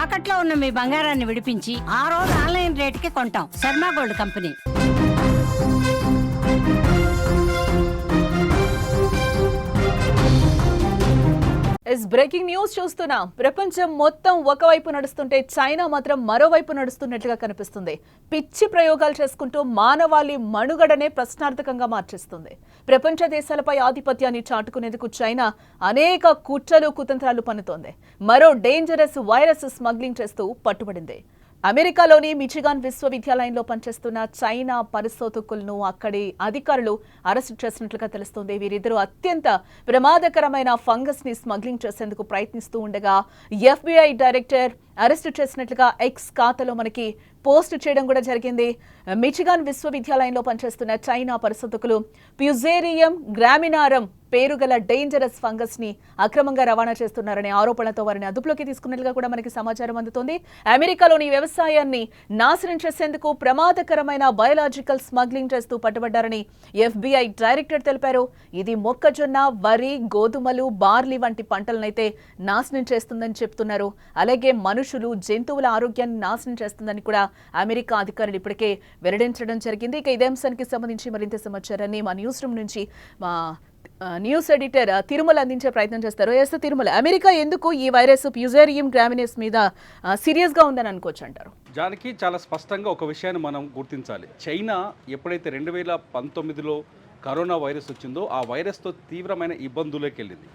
తాకట్లో ఉన్న మీ బంగారాన్ని విడిపించి ఆ రోజు ఆన్లైన్ రేటుకి కొంటాం. Sharma gold company. Breaking news చూస్తున్నాం. ప్రపంచం మొత్తం ఒకవైపు నడుస్తుంటే చైనా మాత్రం మరోవైపు నడుస్తున్నట్లుగా కనిపిస్తుంది. పిచ్చి ప్రయోగాలు చేసుకుంటూ మానవాళి మనుగడనే ప్రశ్నార్థకంగా మార్చేస్తుంది. ప్రపంచ దేశాలపై ఆధిపత్యాన్ని చాటుకునేందుకు చైనా అనేక కుట్రలు కుతంత్రాలు పన్నుతోంది. మరో డేంజరస్ వైరస్ స్మగ్లింగ్ చేస్తూ పట్టుబడింది. అమెరికాలోని మిచిగాన్ విశ్వవిద్యాలయంలో పనిచేస్తున్న చైనా పరిశోధకులను అక్కడి అధికారులు అరెస్టు చేసినట్లుగా తెలుస్తోంది. వీరిద్దరూ అత్యంత ప్రమాదకరమైన ఫంగస్ ని స్మగ్లింగ్ చేసేందుకు ప్రయత్నిస్తూ ఉండగా FBI డైరెక్టర్ అరెస్టు చేసినట్లుగా ఎక్స్ ఖాతాలో మనకి పోస్ట్ చేయడం కూడా జరిగింది. మిచిగాన్ విశ్వవిద్యాలయంలో పనిచేస్తున్న చైనా పరిశోధకులు ఫ్యూజేరియం గ్రామినారం పేరుగల డేంజరస్ ఫంగస్ ని అక్రమంగా రవాణా చేస్తున్నారనే ఆరోపణలతో వారిని అదుపులోకి తీసుకున్నట్లుగా కూడా మనకి సమాచారం అందుతోంది. అమెరికాలోని వ్యవసాయాన్ని నాశనం చేసేందుకు ప్రమాదకరమైన బయోలాజికల్ స్మగ్లింగ్ చేస్తూ పట్టుబడ్డారని FBI డైరెక్టర్ తెలిపారు. ఇది మొక్కజొన్న, వరి, గోధుమలు, బార్లీ వంటి పంటలనైతే నాశనం చేస్తుందని చెప్తున్నారు. అలాగే మనుషులు, జంతువుల ఆరోగ్యాన్ని నాశనం చేస్తుందని కూడా అమెరికా అధికారులు ఇప్పటికే వెల్లడించడం జరిగింది. ఇక ఇదే అంశానికి సంబంధించి మరింత సమాచారాన్ని మా న్యూస్ రూమ్ నుంచి మా న్యూస్ ఎడిటర్ తిరుమల అందించే ప్రయత్నం చేస్తారు. తిరుమల, అమెరికా ఎందుకు ఈ వైరస్ ఫ్యూజేరియం గ్రామినస్ మీద సీరియస్ గా ఉందని అనుకోవచ్చు అంటారు? దానికి చాలా స్పష్టంగా ఒక విషయాన్ని మనం గుర్తించాలి. చైనా ఎప్పుడైతే 2019లో కరోనా వైరస్ వచ్చిందో ఆ వైరస్తో తీవ్రమైన ఇబ్బందుల్లోకి వెళ్ళింది.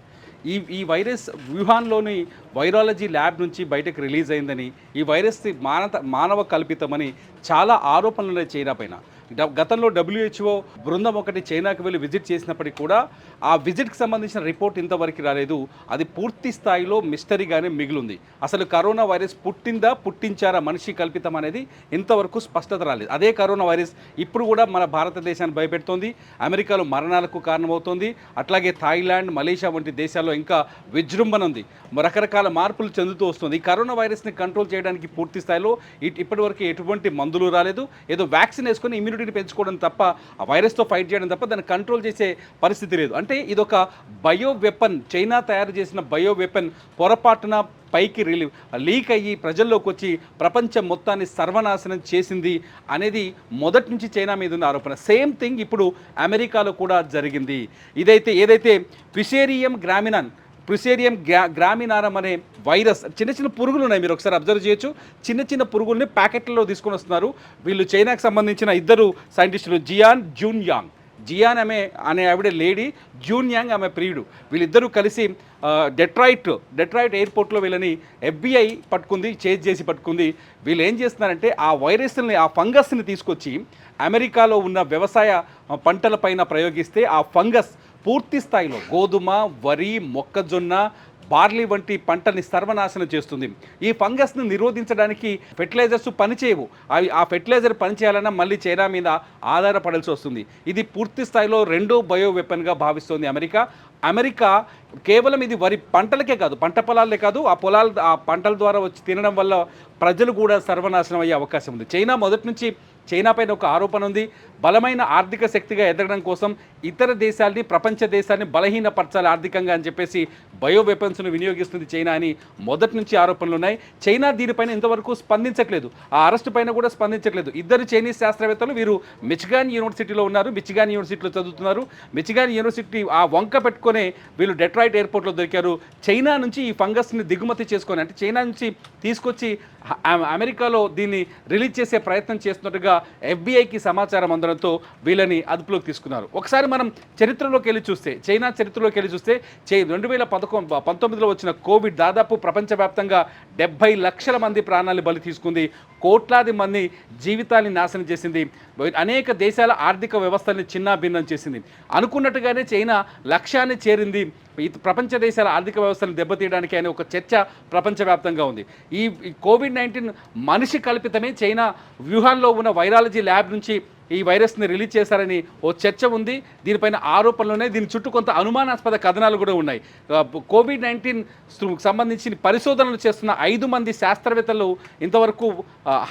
ఈ వైరస్ వ్యూహాన్లోని వైరాలజీ ల్యాబ్ నుంచి బయటకు రిలీజ్ అయిందని, ఈ వైరస్ మానవ కల్పితమని చాలా ఆరోపణలు ఉన్నాయి చైనా పైన. గతంలో WHO బృందం ఒకటి చైనాకి వెళ్ళి విజిట్ చేసినప్పటికీ కూడా ఆ విజిట్కి సంబంధించిన రిపోర్ట్ ఇంతవరకు రాలేదు. అది పూర్తి స్థాయిలో మిస్టరీగానే మిగిలింది. అసలు కరోనా వైరస్ పుట్టిందా, పుట్టించారా, మనిషి కల్పితం అనేది ఇంతవరకు స్పష్టత రాలేదు. అదే కరోనా వైరస్ ఇప్పుడు కూడా మన భారతదేశాన్ని భయపెడుతోంది. అమెరికాలో మరణాలకు కారణమవుతోంది. అట్లాగే థాయిలాండ్, మలేషియా వంటి దేశాల్లో ఇంకా విజృంభణ ఉంది. రకరకాల మార్పులు చెందుతూ వస్తుంది. ఈ కరోనా వైరస్ని కంట్రోల్ చేయడానికి పూర్తి స్థాయిలో ఇప్పటివరకు ఎటువంటి మందులు రాలేదు. ఏదో వ్యాక్సిన్ వేసుకొని ఇమ్యూనిటీని పెంచుకోవడం తప్ప, ఆ వైరస్తో ఫైట్ చేయడం తప్ప దాన్ని కంట్రోల్ చేసే పరిస్థితి లేదు. అంటే ఇదొక బయో వెపన్, చైనా తయారు చేసిన బయో వెపన్ పొరపాటున పైకి లీక్ అయ్యి ప్రజల్లోకి వచ్చి ప్రపంచం మొత్తాన్ని సర్వనాశనం చేసింది అనేది మొదటి నుంచి చైనా మీద ఉన్న ఆరోపణ. సేమ్ థింగ్ ఇప్పుడు అమెరికాలో కూడా జరిగింది. ఏదైతే ఫ్యూజేరియం గ్రామినారం అనే వైరస్, చిన్న చిన్న పురుగులు ఉన్నాయి, మీరు ఒకసారి అబ్జర్వ్ చేయొచ్చు. చిన్న చిన్న పురుగుల్ని ప్యాకెట్లలో తీసుకొని వస్తున్నారు. వీళ్ళు చైనాకు సంబంధించిన ఇద్దరు సైంటిస్టులు, జియాన్ అనే ఆవిడ లేడీ, జూన్ యాంగ్ ఆమె ప్రియుడు, వీళ్ళిద్దరూ కలిసి డెట్రాయిట్ ఎయిర్పోర్ట్లో వీళ్ళని FBI చేజ్ చేసి పట్టుకుంది. వీళ్ళు ఏం చేస్తున్నారంటే ఆ వైరస్ని, ఆ ఫంగస్ని తీసుకొచ్చి అమెరికాలో ఉన్న వ్యవసాయ పంటలపైన ప్రయోగిస్తే ఆ ఫంగస్ పూర్తి స్థాయిలో గోధుమ, వరి, మొక్కజొన్న, బార్లీ వంటి పంటల్ని సర్వనాశనం చేస్తుంది. ఈ ఫంగస్ను నిరోధించడానికి ఫెర్టిలైజర్స్ పనిచేయవు. ఆ ఫెర్టిలైజర్ పనిచేయాలన్నా మళ్ళీ చైనా మీద ఆధారపడాల్సి వస్తుంది. ఇది పూర్తి స్థాయిలో రెండో బయో వెపన్గా భావిస్తోంది అమెరికా. కేవలం ఇది వరి పంటలకే కాదు, పంట పొలాలే కాదు, ఆ పంటల ద్వారా వచ్చి తినడం వల్ల ప్రజలు కూడా సర్వనాశనం అయ్యే అవకాశం ఉంది. చైనా మొదటి నుంచి చైనా పైన ఒక ఆరోపణ ఉంది. బలమైన ఆర్థిక శక్తిగా ఎదగడం కోసం ఇతర దేశాల్ని, ప్రపంచ దేశాన్ని బలహీనపరచాలి ఆర్థికంగా అని చెప్పేసి బయో వెపన్స్ను వినియోగిస్తుంది చైనా అని మొదటి నుంచి ఆరోపణలు ఉన్నాయి. చైనా దీనిపైన ఇంతవరకు స్పందించట్లేదు. ఆ అరెస్టు పైన కూడా స్పందించట్లేదు. ఇద్దరు చైనీస్ శాస్త్రవేత్తలు, వీరు మిచిగాన్ యూనివర్సిటీలో ఉన్నారు, మిచిగాన్ యూనివర్సిటీలో చదువుతున్నారు. మిచిగాన్ యూనివర్సిటీ ఆ వంక పెట్టుకునే వీళ్ళు డెట్రాయిట్ ఎయిర్పోర్ట్లో దొరికారు. చైనా నుంచి ఈ ఫంగస్ని దిగుమతి చేసుకొని, అంటే చైనా నుంచి తీసుకొచ్చి అమెరికాలో దీన్ని రిలీజ్ చేసే ప్రయత్నం చేస్తున్నట్టుగా FBIకి సమాచారం అందడంతో వీళ్ళని అదుపులోకి తీసుకున్నారు. ఒకసారి మనం చరిత్రలోకి వెళ్ళి చూస్తే, చైనా చరిత్రలోకి వెళ్ళి చూస్తే 2019లో వచ్చిన కోవిడ్ దాదాపు ప్రపంచవ్యాప్తంగా 70 లక్షల మంది ప్రాణాలు బలి తీసుకుంది. కోట్లాది మంది జీవితాన్ని నాశనం చేసింది. అనేక దేశాల ఆర్థిక వ్యవస్థల్ని చిన్నాభిన్నం చేసింది. అనుకున్నట్టుగానే చైనా లక్ష్యాన్ని చేరింది. ఈ ప్రపంచ దేశాల ఆర్థిక వ్యవస్థను దెబ్బతీయడానికి అనే ఒక చర్చ ప్రపంచవ్యాప్తంగా ఉంది. ఈ COVID-19 మనిషి కల్పితమే. చైనా వ్యూహాన్లో ఉన్న వైరాలజీ ల్యాబ్ నుంచి ఈ వైరస్ని రిలీజ్ చేశారని ఓ చర్చ ఉంది. దీనిపైన ఆరోపణలు ఉన్నాయి. దీని చుట్టూ కొంత అనుమానాస్పద కథనాలు కూడా ఉన్నాయి. COVID-19 సంబంధించిన పరిశోధనలు చేస్తున్న 5 మంది శాస్త్రవేత్తలు ఇంతవరకు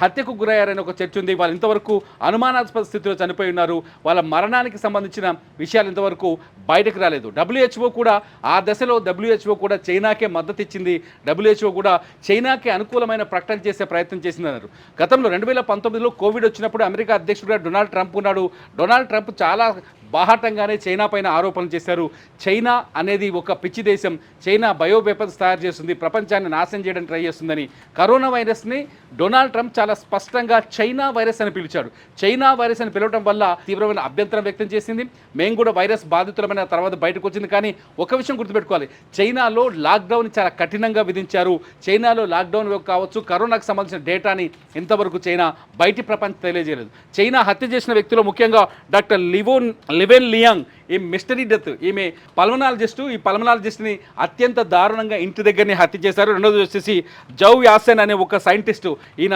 హత్యకు గురయ్యారని ఒక చర్చ ఉంది. వాళ్ళు ఇంతవరకు అనుమానాస్పద స్థితిలో చనిపోయి ఉన్నారు. వాళ్ళ మరణానికి సంబంధించిన విషయాలు ఇంతవరకు బయటకు రాలేదు. WHO కూడా ఆ దశలో WHO కూడా చైనాకే మద్దతు ఇచ్చింది. WHO కూడా చైనాకే అనుకూలమైన ప్రకటన చేసే ప్రయత్నం చేసిందన్నారు. గతంలో 2019లో కోవిడ్ వచ్చినప్పుడు అమెరికా అధ్యక్షుడిగా డొనాల్డ్ ట్రంప్ ఉన్నాడు. డొనాల్డ్ ట్రంప్ చాలా బాహాటంగానే చైనా పైన ఆరోపణలు చేశారు. చైనా అనేది ఒక పిచ్చి దేశం, చైనా బయో వెపన్స్ తయారు చేస్తుంది, ప్రపంచాన్ని నాశనం చేయడానికి ట్రై చేస్తుందని. కరోనా వైరస్ని డొనాల్డ్ ట్రంప్ చాలా స్పష్టంగా చైనా వైరస్ అని పిలిచాడు. చైనా వైరస్ అని పిలవడం వల్ల తీవ్రమైన అభ్యంతరం వ్యక్తం చేసింది. మేము కూడా వైరస్ బాధితులమైన తర్వాత బయటకు వచ్చింది. కానీ ఒక విషయం గుర్తుపెట్టుకోవాలి, చైనాలో లాక్డౌన్ చాలా కఠినంగా విధించారు. చైనాలో లాక్డౌన్ కావచ్చు, కరోనాకు సంబంధించిన డేటాని ఇంతవరకు చైనా బయటి ప్రపంచం తెలియజేయలేదు. చైనా హత్య చేసిన వ్యక్తిలో ముఖ్యంగా డాక్టర్ లివెన్ లియాంగ్, ఈ మిస్టరీ డెత్, ఈమె పల్మనాలజిస్టు. ఈ పల్మనాలజిస్ట్ని అత్యంత దారుణంగా ఇంటి దగ్గరనే హత్య చేశారు. రెండోది వచ్చేసి జౌ యాసెన్ అనే ఒక సైంటిస్టు, ఈయన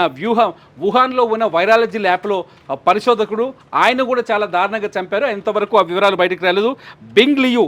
వుహాన్లో ఉన్న వైరాలజీ ల్యాబ్లో పరిశోధకుడు, ఆయన కూడా చాలా దారుణంగా చంపారు. ఇంతవరకు ఆ వివరాలు బయటకు రాలేదు. బింగ్ లియు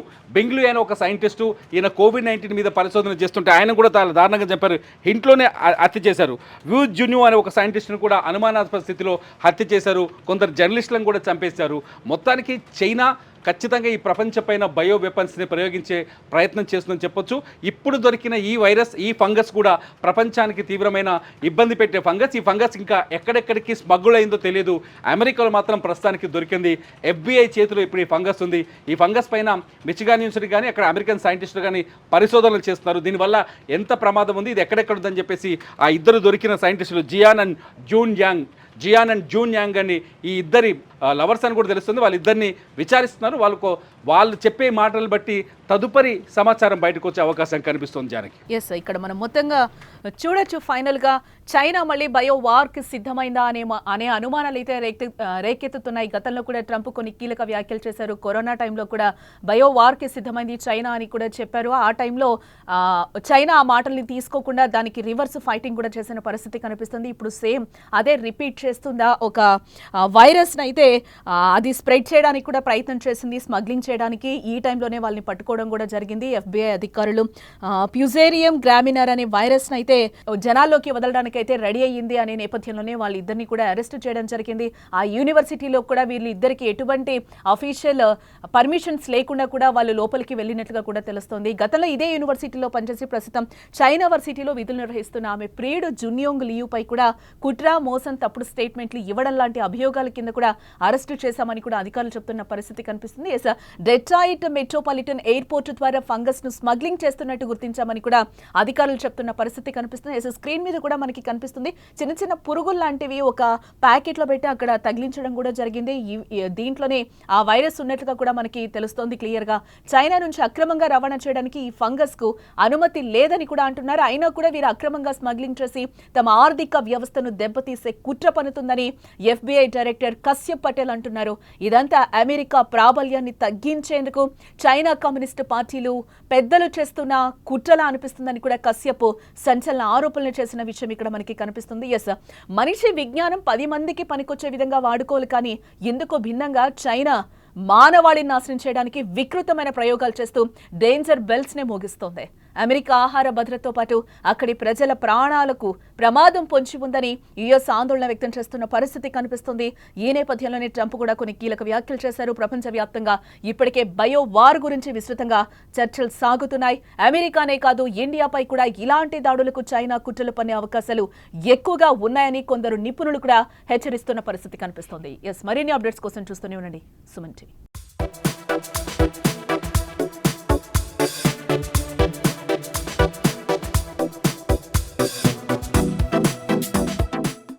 అయిన ఒక సైంటిస్టు, ఈయన COVID-19 మీద పరిశోధన చేస్తుంటే ఆయన కూడా చాలా దారుణంగా చంపారు, ఇంట్లోనే హత్య చేశారు. వ్యూ జున్యూ అనే ఒక సైంటిస్టును కూడా అనుమానాస్పద స్థితిలో హత్య చేశారు. కొందరు జర్నలిస్టులను కూడా చంపేశారు. మొత్తానికి చైనా ఖచ్చితంగా ఈ ప్రపంచపైన బయో వెపన్స్ని ప్రయోగించే ప్రయత్నం చేస్తుందని చెప్పొచ్చు. ఇప్పుడు దొరికిన ఈ వైరస్, ఈ ఫంగస్ కూడా ప్రపంచానికి తీవ్రమైన ఇబ్బంది పెట్టే ఫంగస్. ఈ ఫంగస్ ఇంకా ఎక్కడెక్కడికి స్మగ్గుల్ అయిందో తెలియదు. అమెరికాలో మాత్రం ప్రస్తుతానికి దొరికింది. FBI చేతిలో ఇప్పుడు ఈ ఫంగస్ ఉంది. ఈ ఫంగస్ పైన మిచిగాన్ యూనివర్సిటీ కానీ అక్కడ అమెరికన్ సైంటిస్టులు కానీ పరిశోధనలు చేస్తున్నారు. దీనివల్ల ఎంత ప్రమాదం ఉంది, ఇది ఎక్కడెక్కడ ఉందని చెప్పేసి ఆ ఇద్దరు దొరికిన సైంటిస్టులు జియాన్ అండ్ జూన్ యాంగ్ అని ఈ ఇద్దరి లవర్స్ అని కూడా తెలుస్తుంది. వాళ్ళిద్దరిని విచారిస్తున్నారు. వాళ్ళు చెప్పే మాటలు బట్టి తదుపరి సమాచారం బయటకు వచ్చే అవకాశం కనిపిస్తుంది. జానకి, ఎస్, ఇక్కడ మనం మొత్తంగా చూడొచ్చు. ఫైనల్గా చైనా మళ్ళీ బయో వార్కి సిద్ధమైందా అనే అనుమానాలు అయితే రేకెత్తుతున్నాయి. గతంలో కూడా ట్రంప్ కొన్ని కీలక వ్యాఖ్యలు చేశారు. కరోనా టైంలో కూడా బయో వార్కి సిద్ధమైంది చైనా అని కూడా చెప్పారు. ఆ టైంలో చైనా ఆ మాటల్ని తీసుకోకుండా దానికి రివర్స్ ఫైటింగ్ కూడా చేసిన పరిస్థితి కనిపిస్తుంది. ఇప్పుడు సేమ్ అదే రిపీట్ చేస్తుందా? ఒక వైరస్ని అయితే అది స్ప్రెడ్ చేయడానికి కూడా ప్రయత్నం చేసింది, స్మగ్లింగ్ చేయడానికి. ఈ టైంలోనే వాళ్ళని పట్టుకోవడం కూడా జరిగింది. FBI అధికారులు ఫ్యూజేరియం గ్రామినర్ అనే వైరస్ని అయితే జనాల్లోకి వదలడానికి అయితే రెడీ అయ్యింది అనే నేపథ్యంలోనే వాళ్ళిద్దరిని కూడా అరెస్ట్ చేయడం జరిగింది. ఆ యూనివర్సిటీలో కూడా వీళ్ళిద్దరికి ఎటువంటి అఫీషియల్ పర్మిషన్స్ లేకుండా కూడా వాళ్ళు లోపలికి వెళ్ళినట్లుగా కూడా తెలుస్తోంది. గతంలో ఇదే యూనివర్సిటీలో పనిచేసి ప్రస్తుతం చైనా వర్సిటీలో విధులు నిర్వహిస్తున్న ఆమె ప్రియుడు జున్యోంగ్ లియూపై కూడా కుట్ర, మోసం, తప్పుడు స్టేట్మెంట్లు ఇవ్వడం లాంటి అభియోగాల కింద కూడా అరెస్టు చేశామని కూడా అధికారులు చెప్తున్న పరిస్థితి కనిపిస్తుంది. డెట్రాయిట్ మెట్రోపాలిటన్ ఎయిర్పోర్ట్ ద్వారా ఫంగస్ ను స్మగ్లింగ్ చేస్తున్నట్టు గుర్తించామని కూడా అధికారులు చెప్తున్న పరిస్థితి కనిపిస్తుంది. స్క్రీన్ మీద కూడా మనకి కనిపిస్తుంది. చిన్న చిన్న పురుగులు లాంటివి ఒక ప్యాకెట్ లో పెట్టి అక్కడ తగిలించడం కూడా జరిగింది. దీంట్లోనే ఆ వైరస్ ఉన్నట్లుగా కూడా మనకి తెలుస్తోంది క్లియర్ గా. చైనా నుంచి అక్రమంగా రవాణా చేయడానికి ఈ ఫంగస్ కు అనుమతి లేదని కూడా అంటున్నారు. అయినా కూడా వీరు అక్రమంగా స్మగ్లింగ్ చేసి తమ ఆర్థిక వ్యవస్థను దెబ్బతీసే కుట్ర పన్నుతుందని FBI డైరెక్టర్ కశ్యప్ పటేల్ అంటున్నారు. ఇదంతా అమెరికా ప్రాబల్యాన్ని తగ్గించేందుకు చైనా కమ్యూనిస్టు పార్టీలు పెద్దలు చేస్తున్న కుట్రలా అనిపిస్తుందని కూడా కశ్యప్ సంచలన ఆరోపణలు చేసిన విషయం ఇక్కడ మనకి కనిపిస్తుంది. మనిషి విజ్ఞానం 10 మందికి పనికొచ్చే విధంగా వాడుకోవాలి, కానీ ఎందుకో భిన్నంగా చైనా మానవాళిని నాశనం చేయడానికి వికృతమైన ప్రయోగాలు చేస్తూ డేంజర్ బెల్స్ నే మోగిస్తోంది. అమెరికా ఆహార భద్రతతో పాటు అక్కడి ప్రజల ప్రాణాలకు ప్రమాదం పొంచి ఉందని యుఎస్ ఆందోళన వ్యక్తం చేస్తున్న పరిస్థితి కనిపిస్తుంది. ఈ నేపథ్యంలోనే ట్రంప్ కూడా కొన్ని కీలక వ్యాఖ్యలు చేశారు. ప్రపంచవ్యాప్తంగా ఇప్పటికే బయో వార్ గురించి విస్తృతంగా చర్చలు సాగుతున్నాయి. అమెరికానే కాదు, ఇండియాపై కూడా ఇలాంటి దాడులకు చైనా కుట్రలు పన్నే అవకాశాలు ఎక్కువగా ఉన్నాయని కొందరు నిపుణులు కూడా హెచ్చరిస్తున్న పరిస్థితి కనిపిస్తుంది. మరిన్ని అప్డేట్స్ కోసం చూస్తూనే ఉండండి సుమన్ టీవీ.